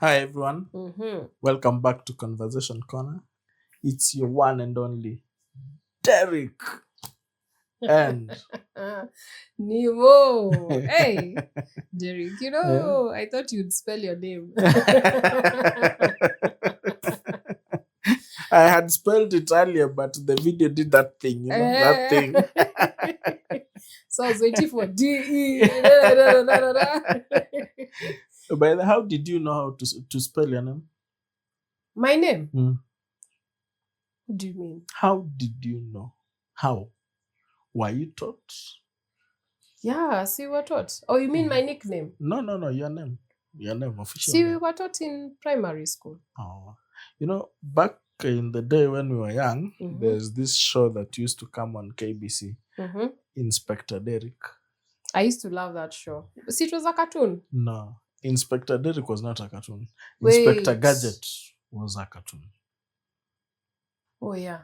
Hi everyone, welcome back to Conversation Corner. It's your one and only Derek. And Nemo. Hey, Derek, I thought you'd spell your name. I had spelled it earlier, but the video did that thing, that thing. So I was waiting for D-E. By the how did you know how to spell your name? My name? Mm. What do you mean? How did you know? How? Were you taught? Yeah, see, we were taught. Oh, you mean my nickname? No, your name. Your name, official See, name. we were taught in primary school. Oh. Back in the day when we were young, there's this show that used to come on KBC, Inspector Derek. I used to love that show. See, it was a cartoon. No, Inspector Derek was not a cartoon. Wait. Inspector Gadget was a cartoon. Oh, yeah.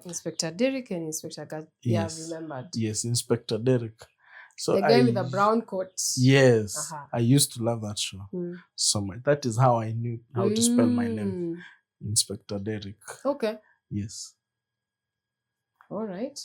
Inspector Derek and Inspector Gadget. Yes. Yeah, I remembered. Yes, Inspector Derek. So the guy with the brown coat. Yes. I used to love that show so much. That is how I knew how to spell my name. Inspector Derek. Okay. Yes. All right.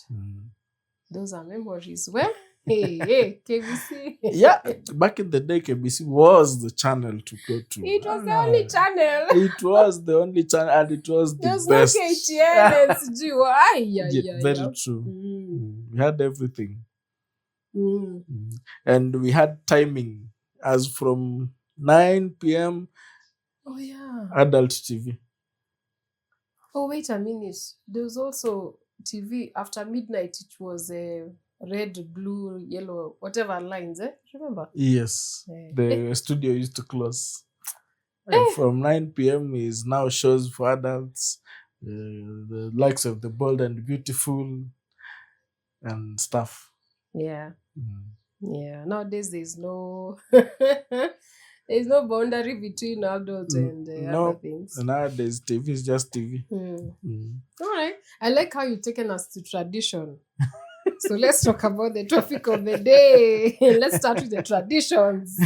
Those are memories. Well, hey, KBC. Yeah, back in the day, KBC was the channel to go to. It was the only channel. It was the only channel, and it was the best. There's no KTN and CG. Very true. We had everything. And we had timing as from 9 p.m. Oh, yeah. Adult TV. Oh, wait a minute. There was also TV after midnight. It was red, blue, yellow, whatever lines, remember? Yes. The studio used to close. From 9 p.m. is now shows for adults, the likes of The Bold and Beautiful and stuff. Yeah. Yeah. Nowadays there's no there's no boundary between adults and other things. Nowadays TV is just TV. All right. I like how you've taken us to tradition. So let's talk about the topic of the day. Let's start with the traditions.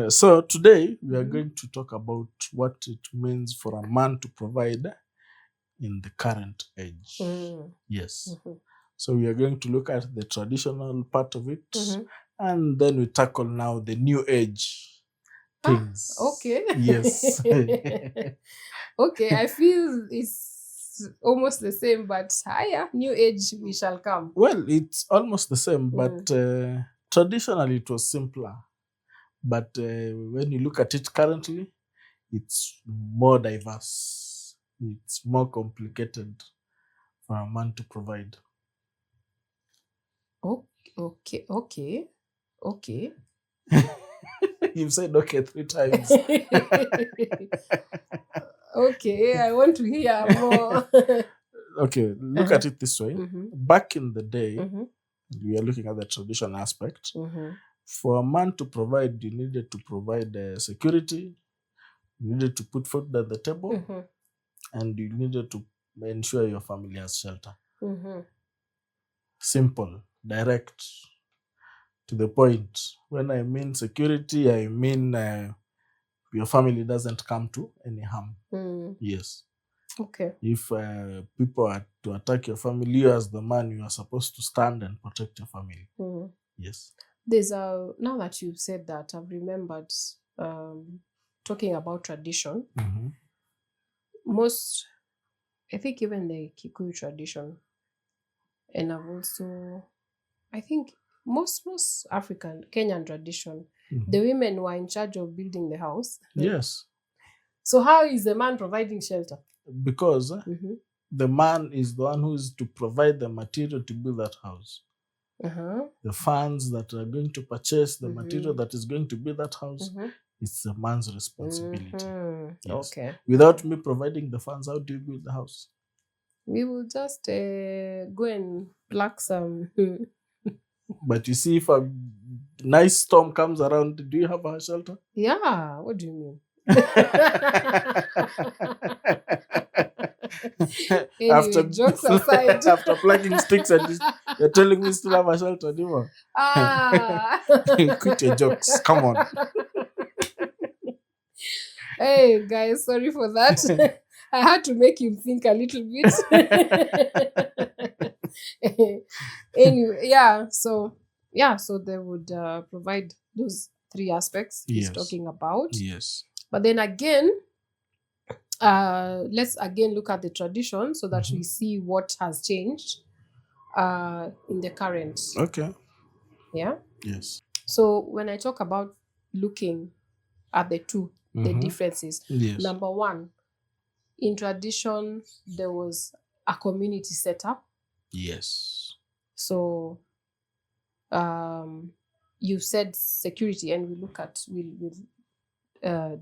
So today we are going to talk about what it means for a man to provide in the current age. Yes. So we are going to look at the traditional part of it, and then we tackle now the new age things. Okay. Yes. Okay, I feel it's almost the same, but higher, new age, we shall come. Well, it's almost the same, but traditionally it was simpler. But when you look at it currently, it's more diverse. It's more complicated for a man to provide. Okay. You've said okay 3 times. Okay, I want to hear more. Okay, look at it this way. Back in the day, we are looking at the traditional aspect. For a man to provide, you needed to provide security, you needed to put food at the table, and you needed to ensure your family has shelter. Simple, direct, to the point. When I mean security, I mean your family doesn't come to any harm. Yes. Okay. If people are to attack your family, you as the man, you are supposed to stand and protect your family. Yes. There's now that you've said that, I've remembered talking about tradition. Most, I think even the Kikuyu tradition, and I've also, I think most African, Kenyan tradition, the women were in charge of building the house. Yes. So how is the man providing shelter? Because the man is the one who is to provide the material to build that house. The funds that are going to purchase the material that is going to build that house, it's the man's responsibility. Yes. Okay. Without me providing the funds, how do you build the house? We will just go and pluck some. But you see, if a nice storm comes around, do you have a shelter? Yeah. What do you mean? Anyway, after jokes aside, after plucking sticks and you're telling me still have a shelter anymore. Quit your jokes. Come on. Hey guys, sorry for that. I had to make him think a little bit. Anyway, so they would provide those three aspects he's Yes. talking about. Yes. But then again, let's again look at the tradition so that we see what has changed in the current. Okay. Yeah. Yes. So when I talk about looking at the two, the differences, Yes. number one, in tradition, there was a community setup. Yes. So you said security, and we'll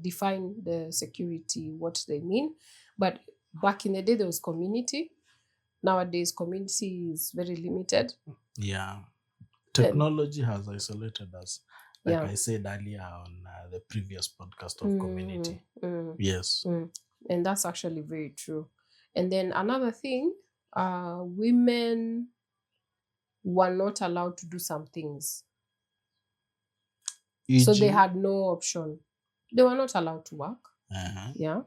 define the security, what they mean. But back in the day, there was community. Nowadays, community is very limited. Yeah. Technology has isolated us, like Yeah. I said earlier on the previous podcast of community. Yes. And that's actually very true. And then another thing, women were not allowed to do some things. So they had no option. They were not allowed to work. Yeah.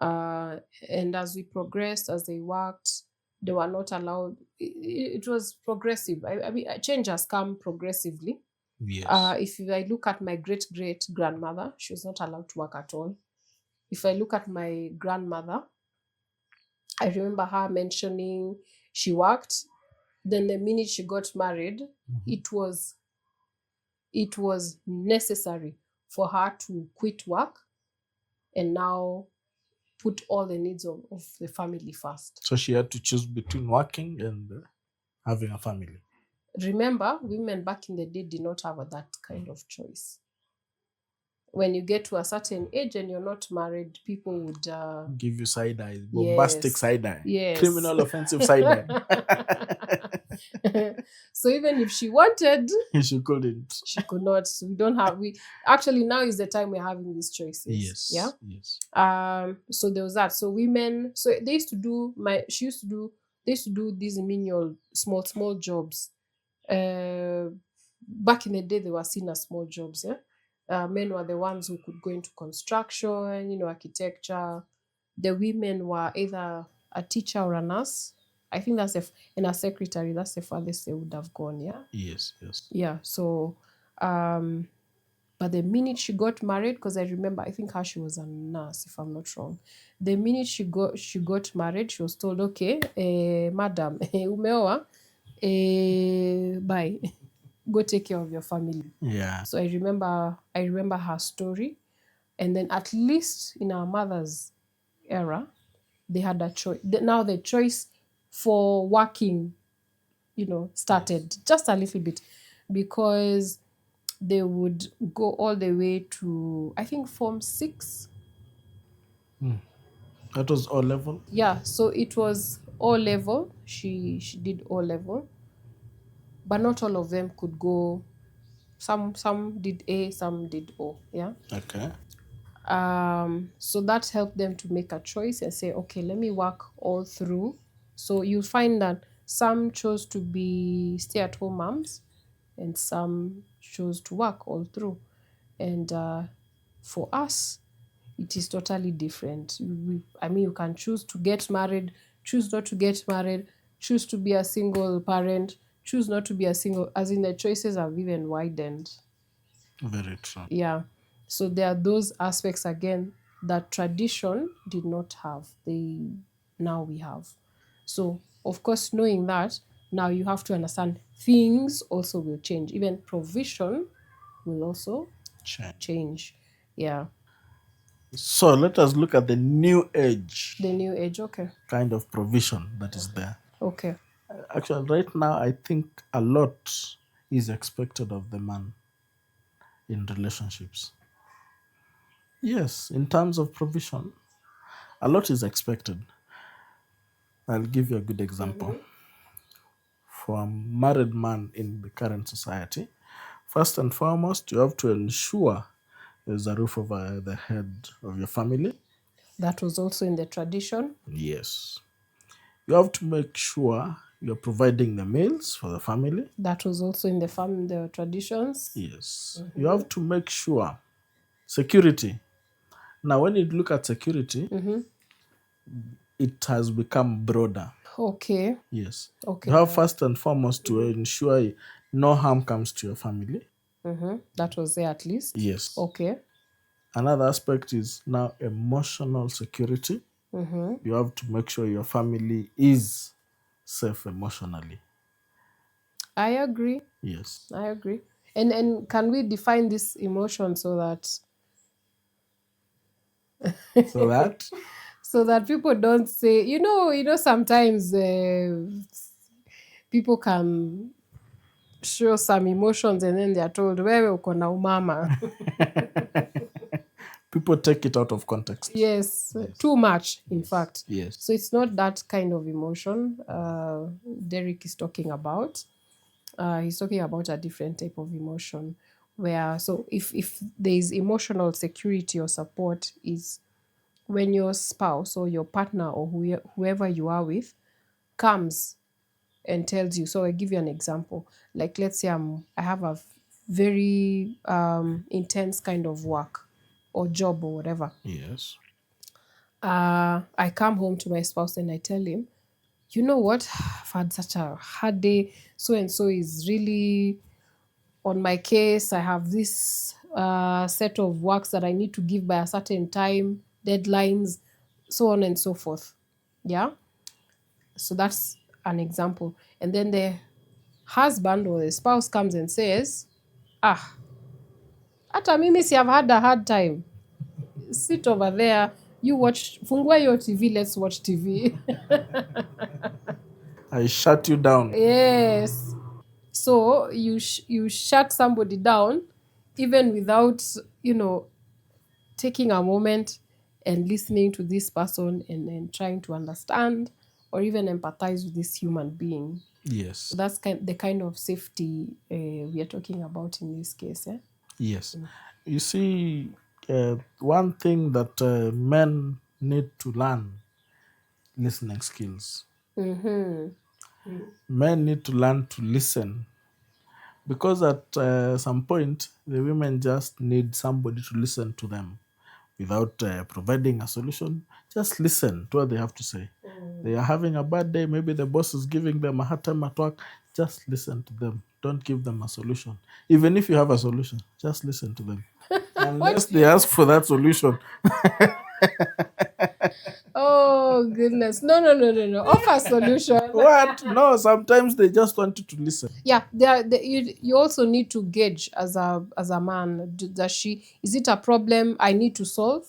And as we progressed, as they worked, they were not allowed. It was progressive. I mean, change has come progressively. Yes. If I look at my great grandmother, she was not allowed to work at all. If I look at my grandmother, I remember her mentioning she worked. Then the minute she got married, it was necessary for her to quit work and now put all the needs of the family first. So she had to choose between working and having a family. Remember, women back in the day did not have that kind of choice. When you get to a certain age and you're not married, people would give you side eye, bombastic side eye, yes, criminal offensive side eye. So even if she wanted, she couldn't. She could not. We don't have. We actually now is the time we're having these choices. Yes. Yeah. Yes. So there was that. So women. So they used to do She used to do. They used to do these menial, small jobs. Back in the day, they were seen as small jobs. Yeah. Men were the ones who could go into construction, architecture. The women were either a teacher or a nurse. I think that's and a secretary. That's the farthest they would have gone. Yeah. Yes. Yes. Yeah. So, but the minute she got married, because I remember, I think she was a nurse, if I'm not wrong. The minute she got married, she was told, okay, madam, umeoa, bye, go take care of your family. Yeah. So I remember her story, and then at least in our mother's era, they had a choice. Now the choice for working, started just a little bit, because they would go all the way to, I think, Form 6. That was O level? Yeah, so it was O level. She did O level. But not all of them could go. Some did A, some did O. Yeah. Okay. So that helped them to make a choice and say, okay, let me work all through. So you find that some chose to be stay-at-home moms and some chose to work all through. And for us, it is totally different. You can choose to get married, choose not to get married, choose to be a single parent, choose not to be a single, as in the choices have even widened. Very true. Yeah. So there are those aspects again that tradition did not have. Now we have. So of course, knowing that, now you have to understand things also will change. Even provision will also change. Yeah. So let us look at the new age. The new age, okay. Kind of provision that is there. Okay. Actually, right now, I think a lot is expected of the man in relationships. Yes, in terms of provision, a lot is expected. I'll give you a good example. For a married man in the current society, first and foremost, you have to ensure there's a roof over the head of your family. That was also in the tradition. Yes. You have to make sure you're providing the meals for the family. That was also in the traditions. Yes. You have to make sure security. Now, when you look at security, it has become broader. Okay. Yes. Okay. You have first and foremost to ensure no harm comes to your family. That was there at least. Yes. Okay. Another aspect is now emotional security. You have to make sure your family is safe emotionally. I agree. Yes. I agree. And can we define this emotion so that So that so that people don't say, sometimes people can show some emotions and then they are told wewe uko na umama. people take it out of context. Yes, too much, in fact. Yes. So it's not that kind of emotion Derek is talking about. He's talking about a different type of emotion where, so if there is emotional security or support, is when your spouse or your partner or whoever you are with comes and tells you. So I give you an example. Like, let's say I have a very intense kind of work or job or whatever. Yes. I come home to my spouse and I tell him, you know what, I've had such a hard day. So and so is really on my case. I have this set of works that I need to give by a certain time, deadlines, so on and so forth. Yeah. So that's an example. And then the husband or the spouse comes and says, hata mimi si have had a hard time. Sit over there. You watch, fungua your TV, let's watch TV. I shut you down. Yes. So you shut somebody down even without, taking a moment and listening to this person and trying to understand or even empathize with this human being. Yes. That's the kind of safety we are talking about in this case. Yes. You see, one thing that men need to learn, listening skills. Men need to learn to listen, because at some point the women just need somebody to listen to them without providing a solution. Just listen to what they have to say. They are having a bad day, maybe the boss is giving them a hard time at work. Just listen to them. Don't give them a solution. Even if you have a solution, just listen to them. Unless they ask for that solution. Oh goodness. No. Offer a solution. What? No, sometimes they just want you to listen. Yeah, you also need to gauge as a man. Is it a problem I need to solve?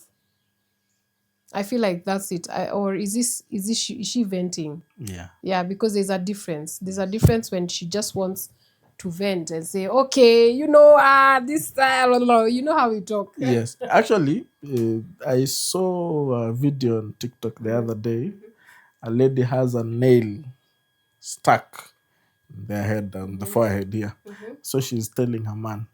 I feel like that's it. Or is she venting? Yeah. Yeah, because there's a difference. There's a difference when she just wants to vent and say, okay, this style, you know how we talk. Yes. Actually, I saw a video on TikTok the other day. A lady has a nail stuck in their head, on the forehead here. So she's telling her man,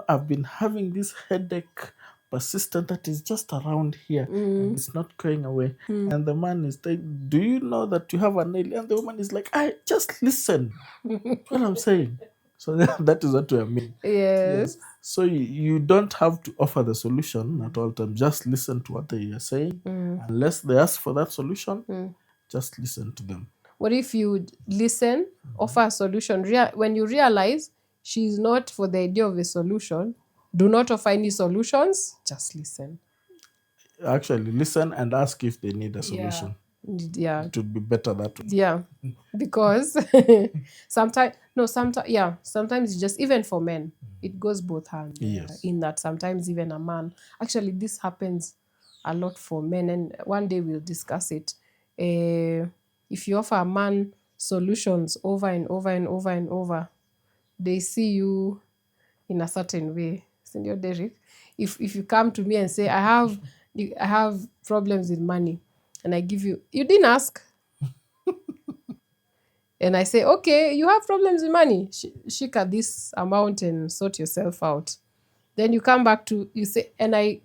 I've been having this headache persistent that is just around here and it's not going away. And the man is saying, do you know that you have a nail? And the woman is like, I just listen to what I'm saying. So that is what we mean. Yes. So you don't have to offer the solution at all times. Just listen to what they are saying. Unless they ask for that solution, just listen to them. What if you listen, offer a solution? When you realize she's not for the idea of a solution, do not offer any solutions, just listen. Actually, listen and ask if they need a solution. Yeah. It would be better that way. Yeah. Because sometimes it's just, even for men, it goes both hands. Yes. In that sometimes even a man, actually this happens a lot for men, and one day we'll discuss it. If you offer a man solutions over and over and over and over, they see you in a certain way. Senior Derek, if you come to me and say, I have problems with money, and I give you didn't ask, and I say, okay, you have problems with money, shika this amount and sort yourself out. Then you come back to, you say, it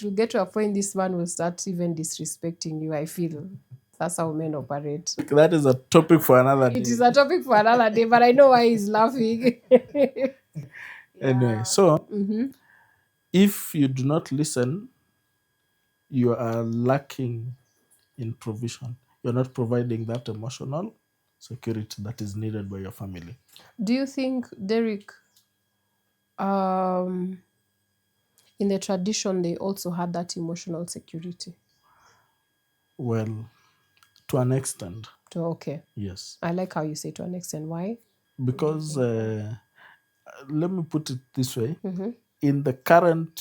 will get to a point this man will start even disrespecting you. I feel that's how men operate. That is a topic for another day. It is a topic for another day, but I know why he's laughing. Anyway, so if you do not listen, you are lacking in provision. You're not providing that emotional security that is needed by your family. Do you think, Derek, in the tradition, they also had that emotional security? Well, to an extent, So, okay. yes. I like how you say to an extent. Why? Because let me put it this way: in the current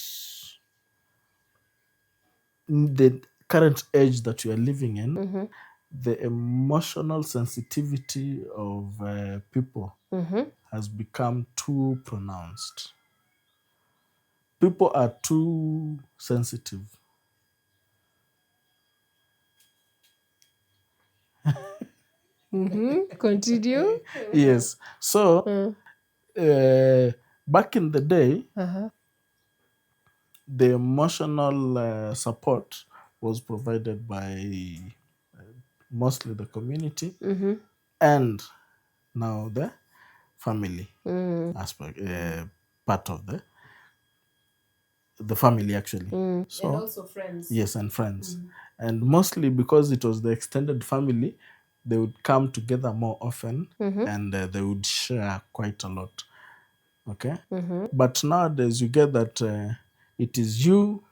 age that we are living in, the emotional sensitivity of people has become too pronounced. People are too sensitive. Continue. Yes. So back in the day, the emotional support was provided by mostly the community and now the family aspect, part of the family actually. So, And also friends. yes, and friends. And mostly because it was the extended family, they would come together more often and they would share quite a lot. Okay? But nowadays, you get that it is you,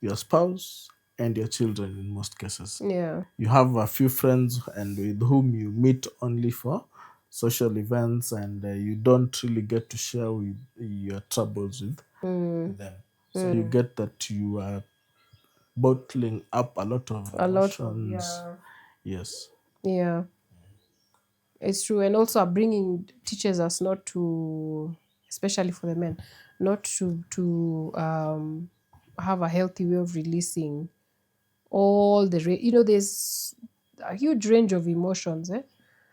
your spouse, and your children in most cases. Yeah. You have a few friends and with whom you meet only for social events, and you don't really get to share with your troubles with them. So you get that you are bottling up a lot of A lot of, emotions. yeah. Yes. Yeah. It's true. And also upbringing teaches us not to, especially for the men, not to have a healthy way of releasing all the, there's a huge range of emotions,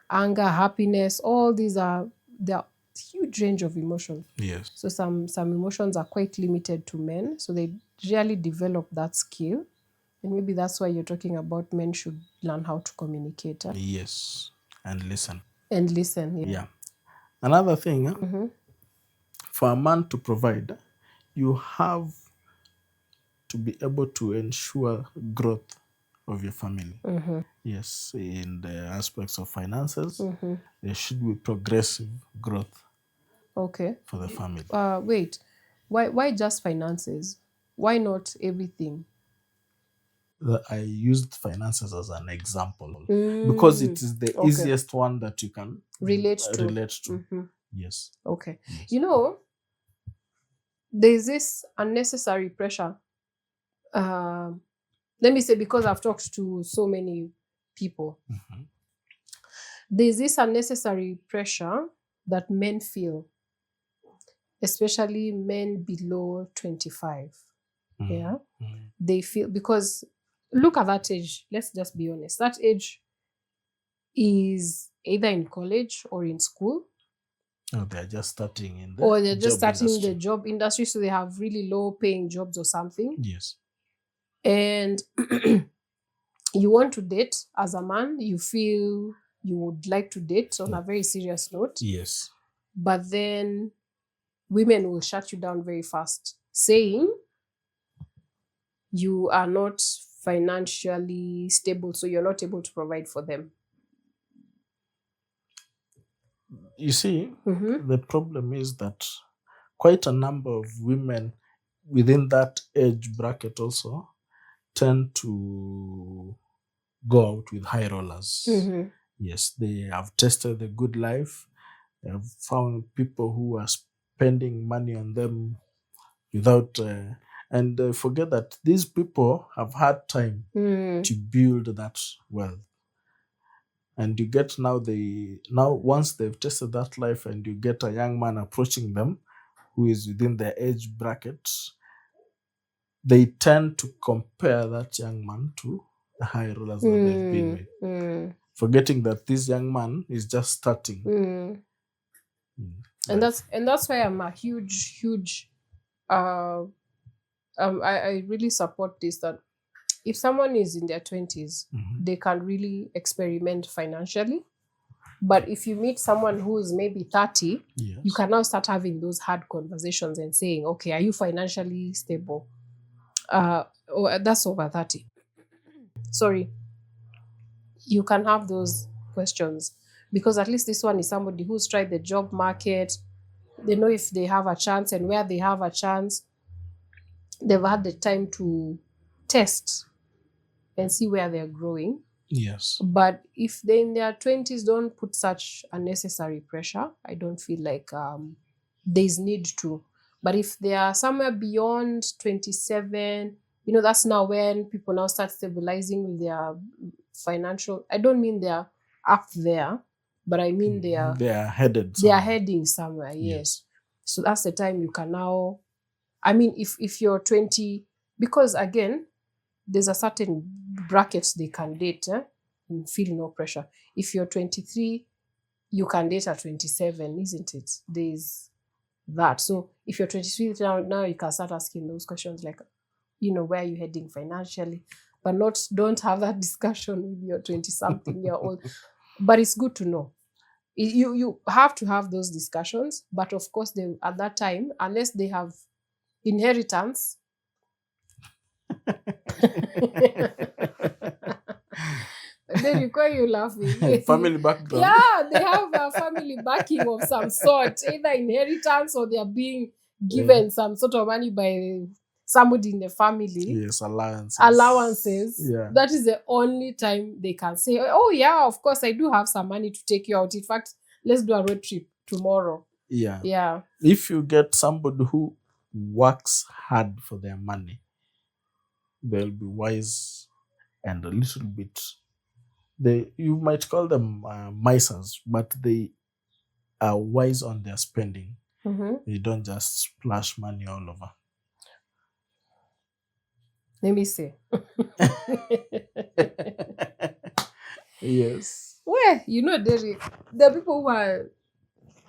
anger, happiness, all these are, they're huge range of emotions. Yes. So some emotions are quite limited to men, so they really develop that skill. And maybe that's why you're talking about men should learn how to communicate Yes. And listen. and listen. Yeah. Yeah. Another thing, for a man to provide, you have to be able to ensure growth of your family. Yes, in the aspects of finances, there should be progressive growth Okay. for the family. Wait. Why just finances? Why not everything? I used finances as an example because it is the Okay. easiest one that you can Relate to. relate to. Yes. Okay. Yes. There's this unnecessary pressure. Let me say, because I've talked to so many people, there's this unnecessary pressure that men feel, especially men below 25. Yeah. They feel, because look at that age. Let's just be honest. That age is either in college or in school, Oh, they're just starting in the or they're just job starting the industry. job industry, so they have really low paying jobs or something. Yes. And you want to date as a man, you feel you would like to date on a very serious note, Yes. but then women will shut you down very fast, saying you are not financially stable, so you're not able to provide for them. You see, the problem is that quite a number of women within that age bracket also tend to go out with high rollers. Yes, they have tested the good life. They have found people who are spending money on them without, and forget that these people have had time to build that wealth. And you get now once they've tested that life, and you get a young man approaching them who is within their age bracket, they tend to compare that young man to the high rollers that they've been with, forgetting that this young man is just starting. And that's why I'm a huge I really support this, that if someone is in their 20s, they can really experiment financially. But if you meet someone who's maybe 30, Yes. you can now start having those hard conversations and saying, okay, are you financially stable? That's over 30. Sorry. You can have those questions because at least this one is somebody who's tried the job market. They know if they have a chance and where they have a chance. They've had the time to test and see where they're growing. Yes. But if they in their 20s don't put such unnecessary pressure, I don't feel like there's need to. But if they are somewhere beyond 27, that's now when people now start stabilizing with their financial. I don't mean they're up there, but I mean they are headed they are somewhere. heading somewhere. Yes. So that's the time you can now. I mean, if you're 20, because again, there's a certain bracket they can date and feel no pressure. If you're 23, you can date at 27, isn't it? There's that. So if you're 23 now you can start asking those questions like, where are you heading financially? But don't have that discussion with your 20-something year old. But it's good to know. You have to have those discussions. But of course, at that time, unless they have inheritance, Derek, why are you laughing? Family background. Yeah, they have a family backing of some sort, either inheritance or they are being given some sort of money by somebody in the family. Yes, allowances. Yeah. That is the only time they can say, oh yeah, of course I do have some money to take you out. In fact, let's do a road trip tomorrow. Yeah. If you get somebody who works hard for their money, they'll be wise and a little bit. You might call them misers, but they are wise on their spending. Mm-hmm. They don't just splash money all over. Let me see. Yes. Well, Derek, there are people who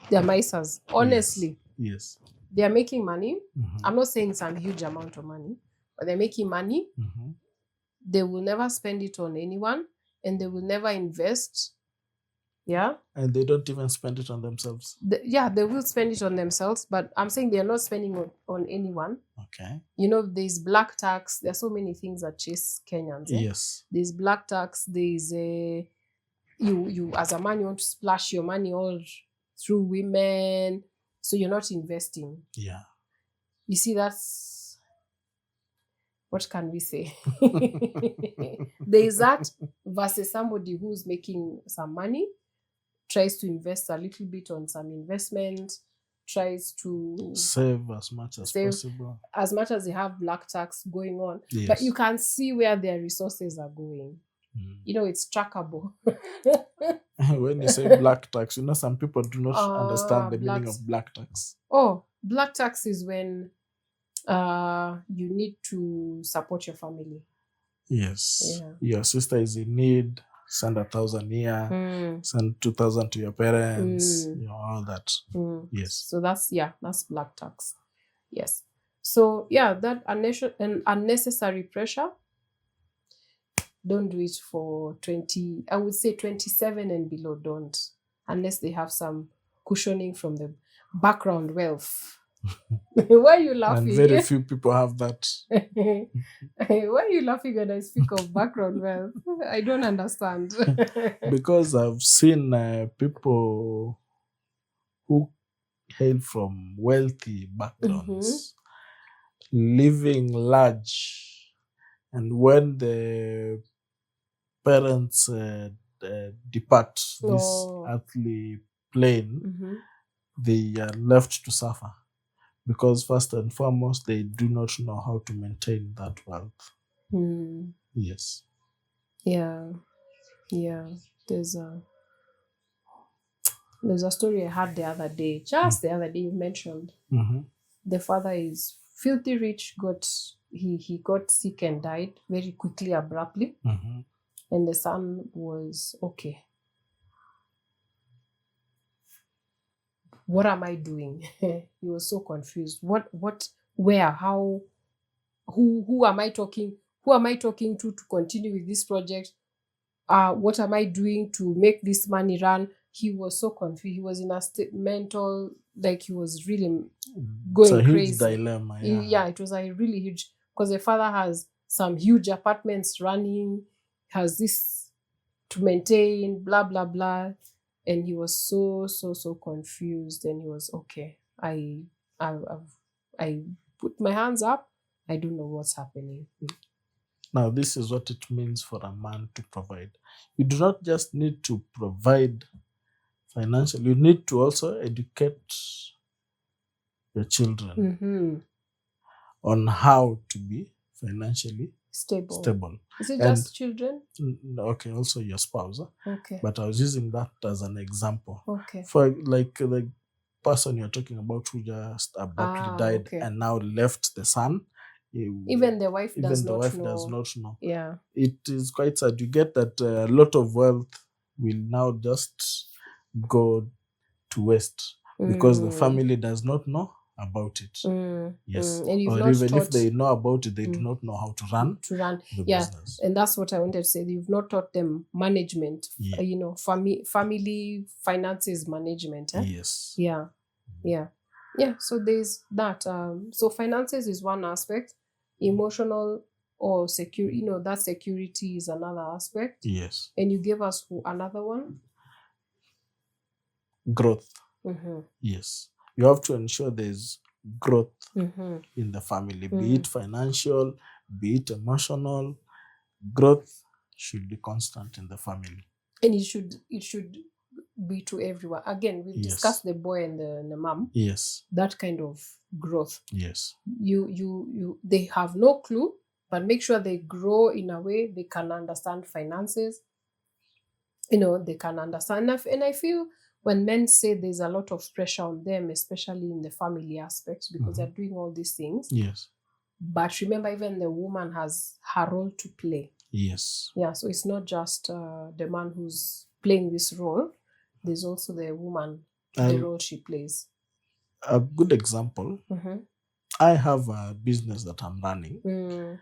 they're misers. Honestly. Yes. They are making money. Mm-hmm. I'm not saying it's a huge amount of money, but they're making money. Mm-hmm. They will never spend it on anyone and they will never invest. Yeah. And they don't even spend it on themselves. They will spend it on themselves, but I'm saying they're not spending on anyone. Okay. There's black tax. There are so many things that chase Kenyans. Yes. There's black tax. There's you as a man, you want to splash your money all through women. So you're not investing. Yeah. You see, that's, what can we say? There's that versus somebody who's making some money, tries to invest a little bit on some investment, tries to save as much as possible. As much as they have black tax going on. Yes. But you can see where their resources are going. It's trackable. When you say black tax, some people do not understand the meaning of black tax. Oh, black tax is when you need to support your family. Yes. Yeah. Your sister is in need, send 1,000 here, send 2,000 to your parents, all that. Yes. So that's black tax. Yes. So that unnecessary pressure, don't do it for 20, I would say 27 and below, don't, unless they have some cushioning from the background wealth. Why are you laughing? And very few people have that. Why are you laughing when I speak of background wealth? I don't understand. Because I've seen people who hail from wealthy backgrounds living large. And when the parents depart this earthly plane, they are left to suffer. Because first and foremost, they do not know how to maintain that wealth. Yes. Yeah. There's a story I had the other day. The other day you mentioned. The father is filthy rich, he got sick and died very quickly, abruptly. And the son was okay. What am I doing? He was so confused. What, where, how, who am I talking? Who am I talking to continue with this project? What am I doing to make this money run? he was so confused. He was in a mental, like he was really It's going a huge crazy. dilemma. Yeah. Yeah, it was a really huge, because the father has some huge apartments running, has this to maintain, blah blah blah, and he was so confused. And he was okay. I put my hands up. I don't know what's happening. Now, this is what it means for a man to provide. You do not just need to provide financially, you need to also educate your children on how to be financially stable. Is it And just children? Okay, also your spouse. Okay. But I was using that as an example. Okay. For like the person you're talking about who just abruptly died okay. and now left the son. Even the wife does not know. Does not know. Yeah. It is quite sad. You get that a lot of wealth will now just go to waste because the family does not know about it. Yes. And you've Or not even if taught they know about it, they do not know how to run the yeah business. And that's what I wanted to say. You've not taught them management. Yeah. Family finances management. Yes. Yeah. So there's that. So finances is one aspect. Emotional or security, that security is another aspect. Yes. And you gave us another one. Growth. Yes. You have to ensure there's growth in the family, be it financial, be it emotional. Growth should be constant in the family. And it should be to everyone. Again, we've discussed the boy and the mom. Yes. That kind of growth. Yes. They have no clue, but make sure they grow in a way they can understand finances. They can understand. And I feel when men say there's a lot of pressure on them, especially in the family aspects, because they're doing all these things. Yes. But remember, even the woman has her role to play. Yes. Yeah, so it's not just the man who's playing this role. There's also the woman, the role she plays. A good example, I have a business that I'm running.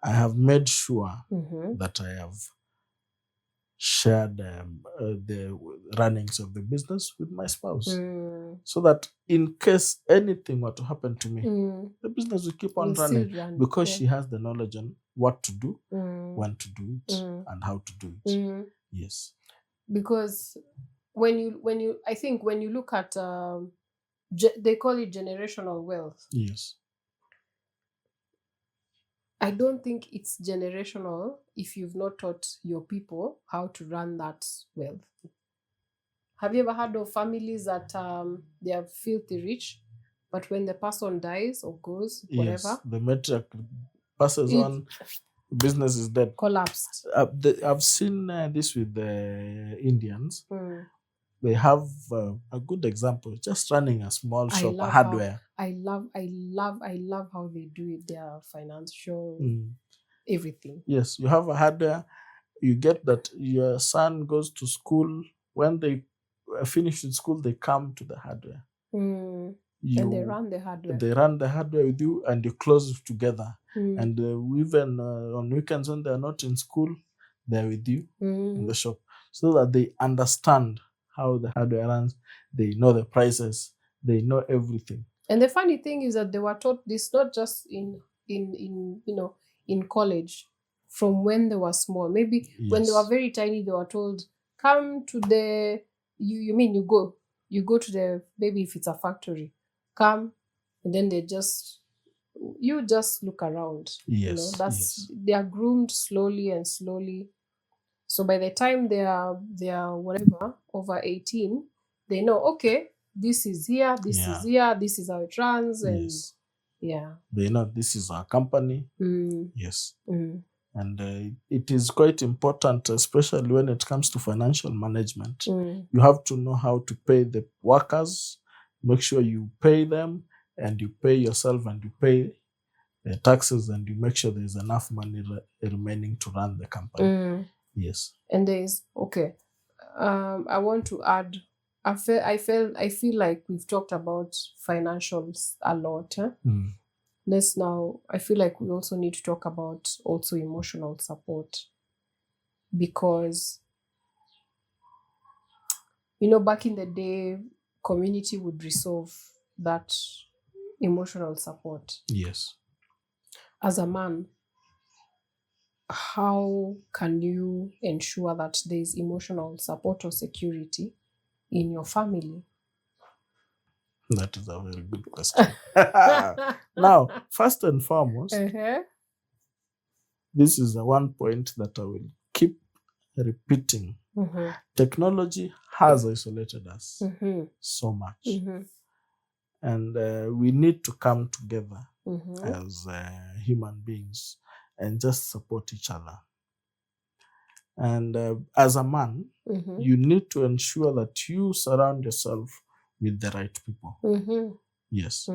I have made sure that I have shared the runnings of the business with my spouse, so that in case anything were to happen to me, the business will keep on running because she has the knowledge on what to do, when to do it, and how to do it. Yes. Because when you I think when you look at they call it generational wealth. Yes. I don't think it's generational if you've not taught your people how to run that wealth. Have you ever heard of families that they are filthy rich, but when the person dies or goes, whatever, the matriarch passes on, business is dead, collapsed. I've seen this with the Indians. They have a good example, just running a small shop, a hardware. I love how they do it. Their financial everything. Yes, you have a hardware. You get that your son goes to school. When they finish with school, they come to the hardware. And they run the hardware. They run the hardware with you, and you close together. And even on weekends when they're not in school, they're with you in the shop, so that they understand how the hardware runs. They know the prices. They know everything. And the funny thing is that they were taught this not just in college, from when they were small. Maybe when they were very tiny, they were told, come to the you go to the, maybe if it's a factory, come, and then they just look around. Yes. They are groomed slowly and slowly. So by the time they are whatever, over 18, they know, okay, this is here, this is here, this is how it runs. And they know this is our company. Yes. And it is quite important, especially when it comes to financial management. You have to know how to pay the workers, make sure you pay them, and you pay yourself, and you pay the taxes, and you make sure there's enough money remaining to run the company. Yes. And there's I want to add, I feel like we've talked about financials a lot. I feel like we also need to talk about also emotional support, because Back in the day, community would resolve that emotional support. Yes. As a man, how can you ensure that there is emotional support or security in your family? That is a very good question. Now, first and foremost, this is the one point that I will keep repeating. Technology has isolated us so much. And we need to come together as human beings and just support each other. And as a man, you need to ensure that you surround yourself with the right people. Yes.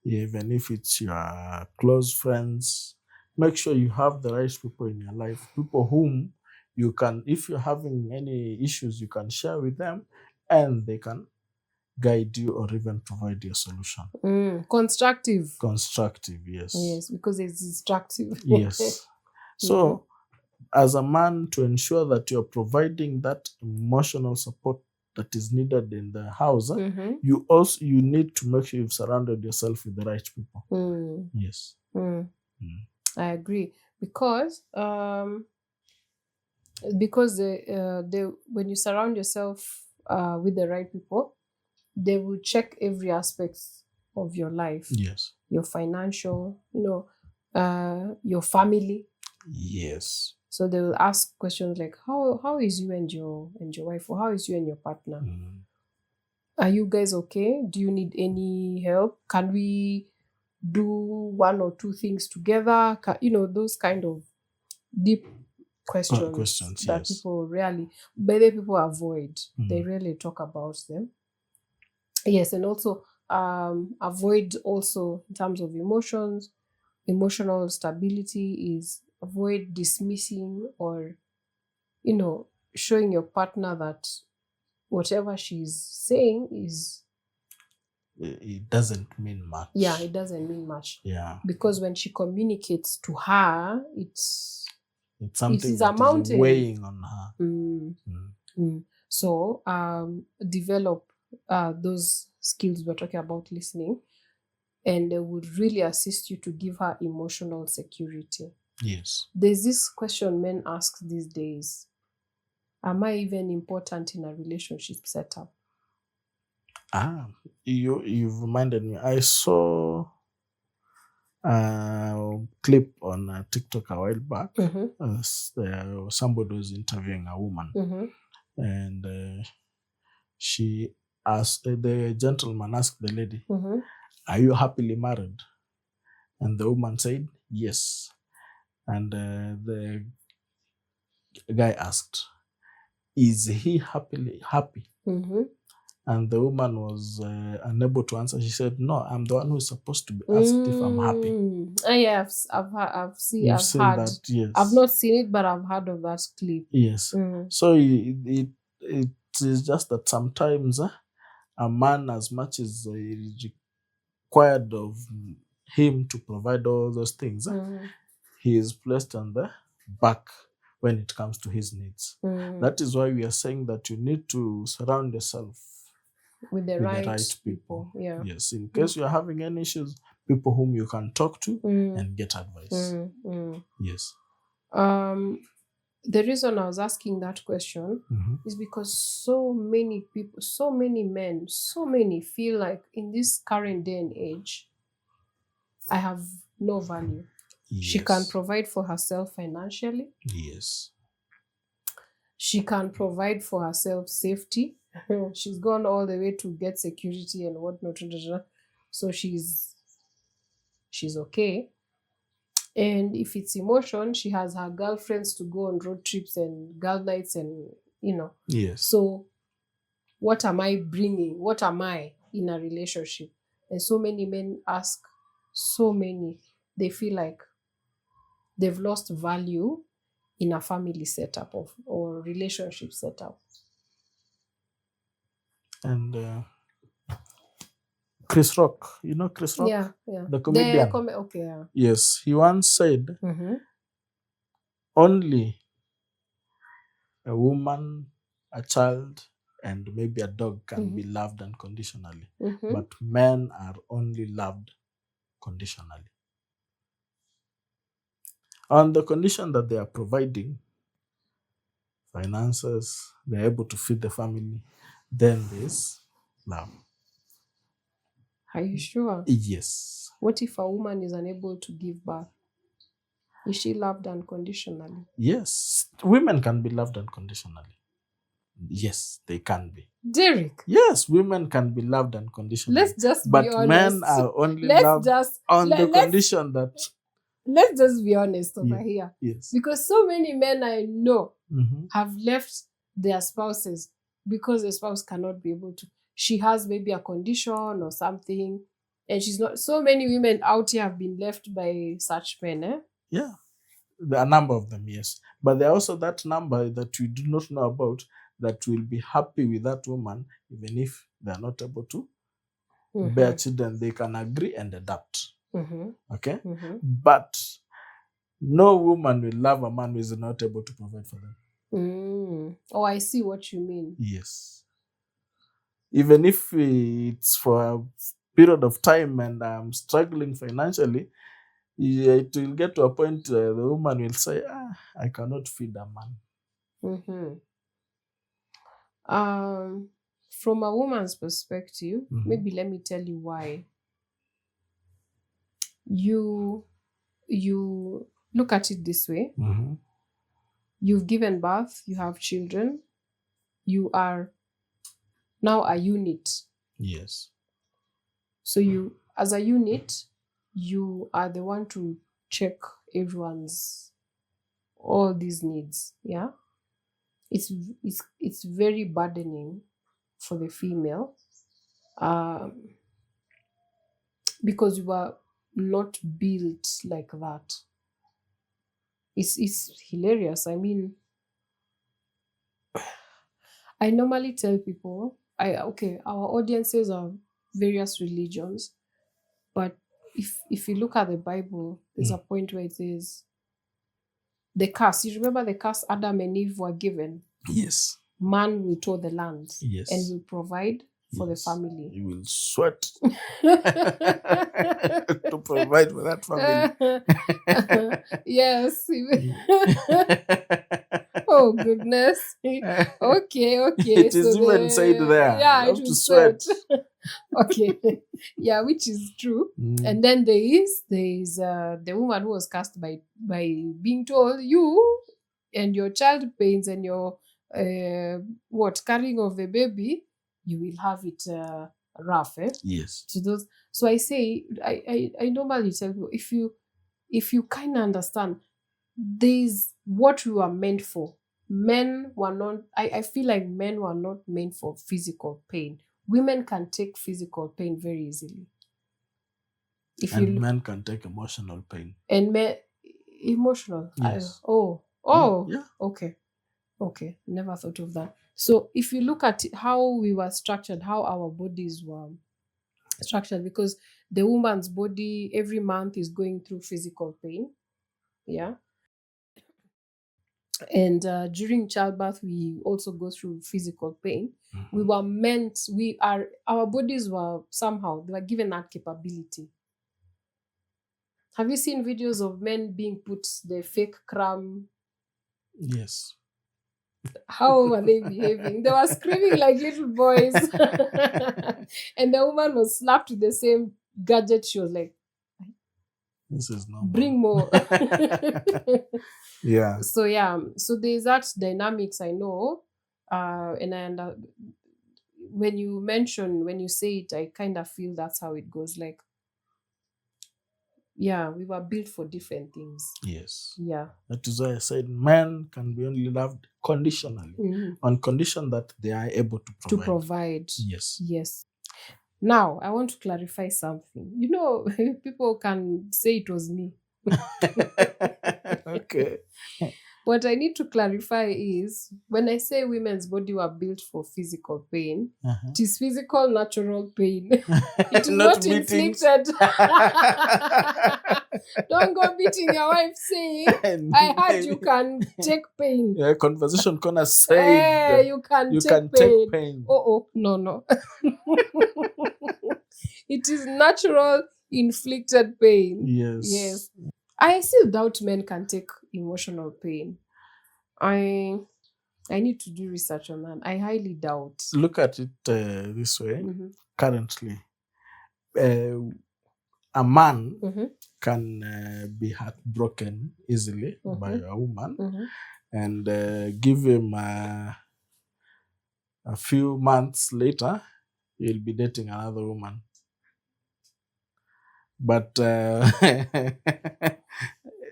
Even if it's your close friends, make sure you have the right people in your life, people whom you can, if you're having any issues, you can share with them and they can guide you or even provide you a solution. Constructive. Constructive, yes. Yes, because it's destructive. Yes. So, as a man, to ensure that you're providing that emotional support that is needed in the house, you need to make sure you've surrounded yourself with the right people. Yes. I agree, because when you surround yourself with the right people, they will check every aspect of your life. Yes. Your financial, your family. Yes. So they will ask questions like, how is you and your wife, or how is you and your partner? Are you guys okay? Do you need any help? Can we do one or two things together? Those kind of deep questions that yes. people rarely, many people avoid. They rarely talk about them. Yes, and also avoid also in terms of emotions. Emotional stability is avoid dismissing or showing your partner that whatever she's saying is, it doesn't mean much. Yeah, it doesn't mean much. Yeah. Because when she communicates to her, it's something that is weighing on her. So develop those skills we're talking about, listening, and they would really assist you to give her emotional security. Yes. There's this question men ask these days: am I even important in a relationship setup? You've reminded me. I saw a clip on TikTok a while back. Somebody was interviewing a woman, and she asked, the gentleman asked the lady, are you happily married? And the woman said yes. And the guy asked, is he happy? And the woman was unable to answer. She said, no, I'm the one who's supposed to be asked if I'm happy. Yeah, I've seen that, yes. I've not seen it, but I've heard of that clip. Yes. So it is just that sometimes a man, as much as it is required of him to provide all those things, he is placed on the back when it comes to his needs. That is why we are saying that you need to surround yourself with the right people. Yeah. Yes. In case you're having any issues, people whom you can talk to and get advice. Yes. The reason I was asking that question is because so many people, so many men, feel like in this current day and age, I have no value. Yes. She can provide for herself financially. Yes. She can provide for herself safety. She's gone all the way to get security and whatnot. So she's okay. And if it's emotion, she has her girlfriends to go on road trips and girl nights and, Yes. So what am I bringing? What am I in a relationship? And so many men ask, they feel like they've lost value in a family setup or relationship setup. And Chris Rock, you know Chris Rock? Yeah. The comedian. Okay, yeah. Yes, he once said, only a woman, a child, and maybe a dog can be loved unconditionally. Mm-hmm. But men are only loved conditionally. On the condition that they are providing finances, they're able to feed the family, then there's love. Are you sure? Yes. What if a woman is unable to give birth? Is she loved unconditionally? Yes. Women can be loved unconditionally. Yes, they can be. Derek. Yes, women can be loved unconditionally. Let's just but be honest. Men are only loved on the condition that... Let's just be honest over here. Yes. Because so many men I know have left their spouses because the spouse cannot be able to. She has maybe a condition or something, and she's not. So many women out here have been left by such men. Yeah. There are a number of them, yes. But there are also that number that we do not know about that will be happy with that woman even if they are not able to bear children. They can agree and adapt. Okay? But no woman will love a man who is not able to provide for them. Oh, I see what you mean. Yes. Even if it's for a period of time and I'm struggling financially, it will get to a point the woman will say, I cannot feed a man. From a woman's perspective, maybe let me tell you why. You look at it this way. You've given birth, you have children, you are now a unit. Yes. So you, as a unit, you are the one to check everyone's all these needs. Yeah. It's very burdening for the female, because you are not built like that. It's hilarious. I mean, I normally tell people, our audiences are various religions, but if you look at the Bible, there's a point where it says the curse. You remember the curse Adam and Eve were given? Yes. Man will till the land. Yes. And will provide for the family. You will sweat to provide for that family. Yes. Oh, goodness. Okay. It is even said there. Yeah, you have to sweat. Okay. Yeah, which is true. And then there is the woman who was cast by being told, you and your child pains and your carrying of the baby, you will have it rough. Yes. So I say, I normally tell people, if you kind of understand, there's what we were meant for. Men were not, I feel like men were not meant for physical pain. Women can take physical pain very easily. Men can take emotional pain. And men, emotional? Yes. Yeah. Okay. Never thought of that. So if you look at how we were structured, how our bodies were structured, because the woman's body every month is going through physical pain. Yeah. And during childbirth, we also go through physical pain. We were meant, our bodies were somehow, they were given that capability. Have you seen videos of men being put the fake cram? Yes. How were they behaving? They were screaming like little boys. And the woman was slapped with the same gadget. She was like, this is normal. Bring more. Yeah. So there's that dynamics, I know. And when you say it, I kind of feel that's how it goes. Like, yeah, we were built for different things. Yes. Yeah. That is why I said men can be only loved conditionally, on condition that they are able to provide. Yes. Now, I want to clarify something. You know, people can say it was me. Okay. What I need to clarify is, when I say women's body were built for physical pain, it is physical, natural pain. It is not inflicted. Don't go beating your wife saying, I heard you can take pain. Yeah, conversation corner said you can you take can pain. take pain. Oh, no. It is natural inflicted pain. Yes. I still doubt men can take emotional pain. I need to do research on that. I highly doubt. Look at it this way. Mhm. Currently, a man Mhm. can be heartbroken easily by a woman, and give him a few months later, he'll be dating another woman. But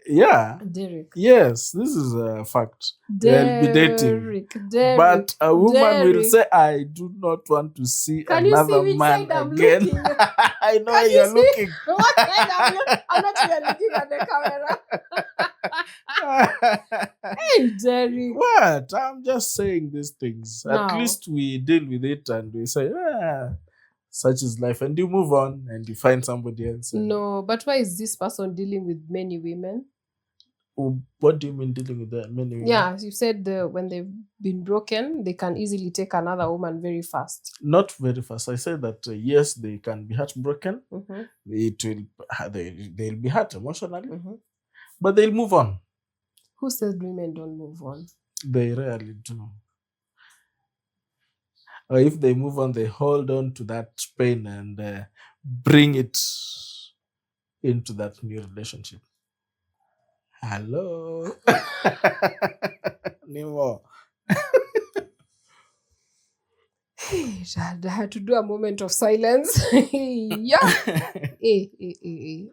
yeah, Derek. yes, this is a fact. They'll be dating. Derek. But a woman will Derek. say, I do not want to see Can you see another which man side I'm again. looking? I know Can you you're see? looking. What side I'm looking? I'm not even looking at the camera. Hey, Derek. What? I'm just saying these things. No. At least we deal with it and we say, such is life. And you move on and you find somebody else. No, but why is this person dealing with many women? What do you mean dealing with that many women? Yeah, you said when they've been broken, they can easily take another woman very fast. Not very fast. I said that yes, they can be heartbroken. They'll be hurt emotionally, but they'll move on. Who says women don't move on? They rarely do. Or if they move on, they hold on to that pain and bring it into that new relationship. Hello. Nemo. I had to do a moment of silence. Yeah.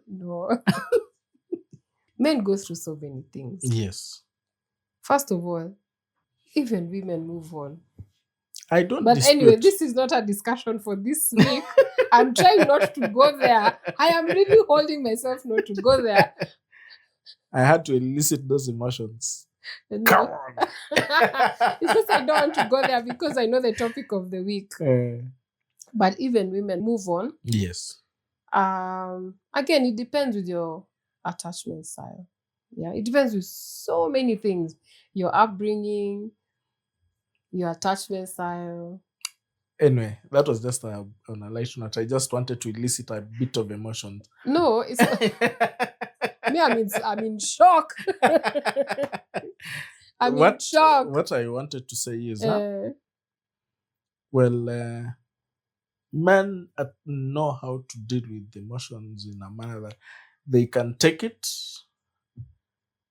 No. Men go through so many things. Yes. First of all, even women move on. I don't But dispute. anyway, this is not a discussion for this week. I'm trying not to go there. I am really holding myself not to go there. I had to elicit those emotions. No. Come on. It's just I don't want to go there because I know the topic of the week. But even women move on. Yes. Again, it depends with your attachment style. Yeah, it depends with so many things. Your upbringing, your attachment style. Anyway, that was just on a light note. I just wanted to elicit a bit of emotion. No, it's me. I'm in shock. In shock. What I wanted to say is, men know how to deal with emotions in a manner that they can take it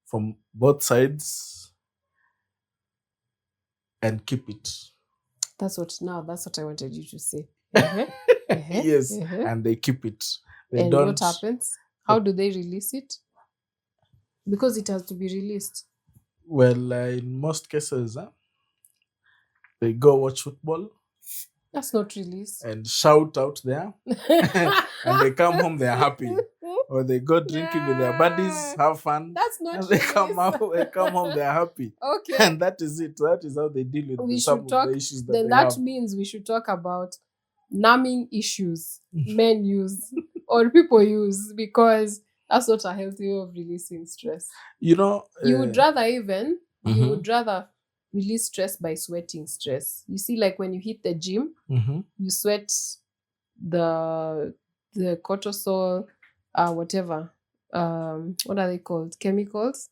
from both sides and keep it. That's what I wanted you to say. Yes, and they keep it. And what happens? How do they release it? Because it has to be released. Well, in most cases, they go watch football. That's not release. And shout out there. And they come home, they're happy. Or they go drinking with their buddies, have fun. That's not and they come home, they're happy. Okay. And that is it. That is how they deal with some of the issues that they have. Means we should talk about numbing issues men use or people use, because that's not a healthy way of releasing stress. You know, you would rather release stress by sweating stress. You see, like when you hit the gym, you sweat the cortisol, whatever. What are they called? Chemicals.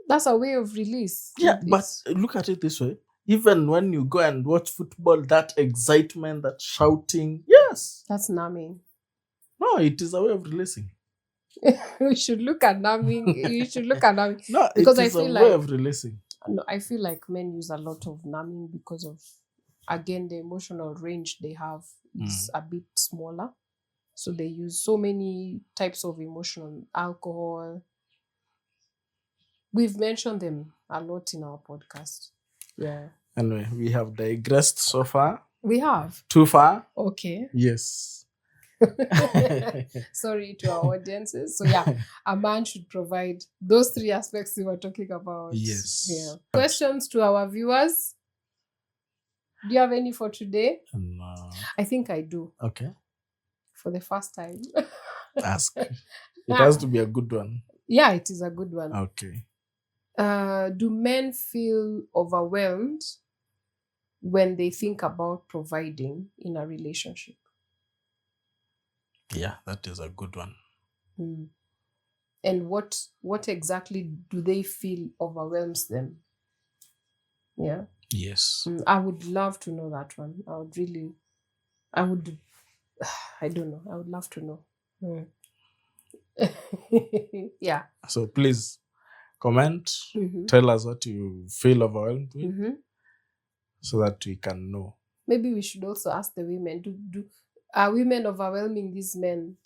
That's a way of release. Yeah, but look at it this way. Even when you go and watch football, that excitement, that shouting, yes. That's numbing. No, it is a way of releasing. We should look at numbing. You should look at numbing. No, because it is a way of releasing. No, I feel like men use a lot of numbing because of, again, the emotional range they have is a bit smaller. So they use so many types of emotion. Alcohol. We've mentioned them a lot in our podcast. Yeah. Anyway, we have digressed so far. We have. Too far? Okay. Yes. Sorry to our audiences. So yeah, a man should provide those 3 aspects we were talking about. Yes. Yeah. Questions to our viewers? Do you have any for today? No. I think I do. Okay. For the first time. Ask. It has to be a good one. Yeah, it is a good one. Okay. Do men feel overwhelmed when they think about providing in a relationship? Yeah, that is a good one. And what exactly do they feel overwhelms them? Yeah. Yes. I would love to know that one. I would I don't know. I would love to know. Yeah. So please comment, tell us what you feel overwhelmed with, so that we can know. Maybe we should also ask the women, are women overwhelming these men?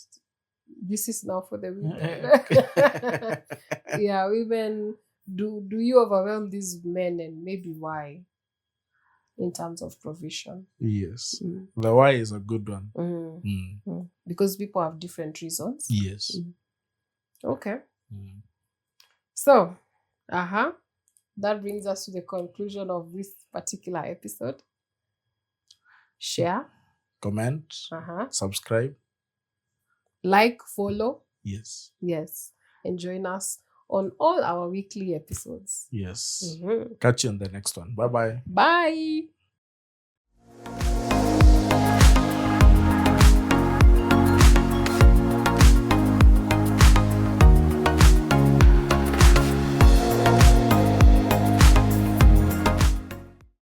This is now for the women. Yeah, women, do you overwhelm these men, and maybe why, in terms of provision? Yes. The why is a good one. Because people have different reasons. Yes. Okay. So, that brings us to the conclusion of this particular episode. Share, comment, subscribe, like, follow. Yes. And join us on all our weekly episodes. Yes. Catch you on the next one. Bye-bye. Bye.